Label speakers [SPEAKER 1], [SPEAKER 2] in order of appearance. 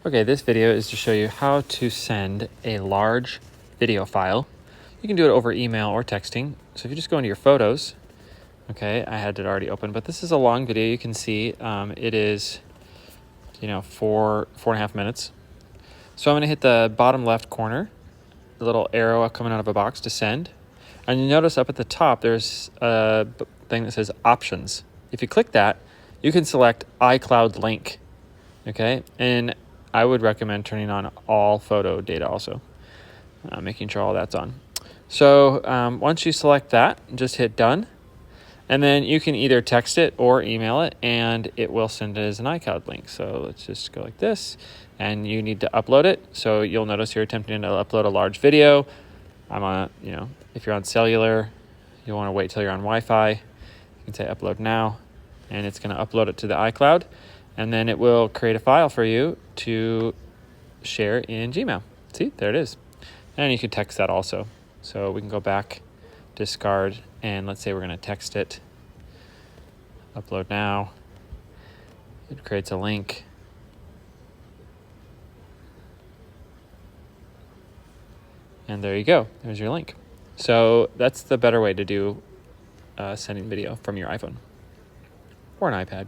[SPEAKER 1] Okay, this video is to show you how to send a large video file. You can do it over email or texting. So if you just go into your photos, okay, I had it already open, but this is a long video. You can see it is, 4.5 minutes. So I'm going to hit the bottom left corner, the little arrow coming out of a box to send. And you notice up at the top, there's a thing that says options. If you click that, you can select iCloud link, okay? And I would recommend turning on all photo data also, making sure all that's on. So once you select that, just hit done. And then you can either text it or email it, and it will send it as an iCloud link. So let's just go like this, and you need to upload it. So you'll notice you're attempting to upload a large video. I'm on, if you're on cellular, you'll want to wait till you're on Wi-Fi. You can say upload now, and it's going to upload it to the iCloud, and then it will create a file for you to share in Gmail. See, there it is. And you can text that also. So we can go back, discard, and let's say we're going to text it. Upload now. It creates a link. And there you go. There's your link. So that's the better way to do sending video from your iPhone or an iPad.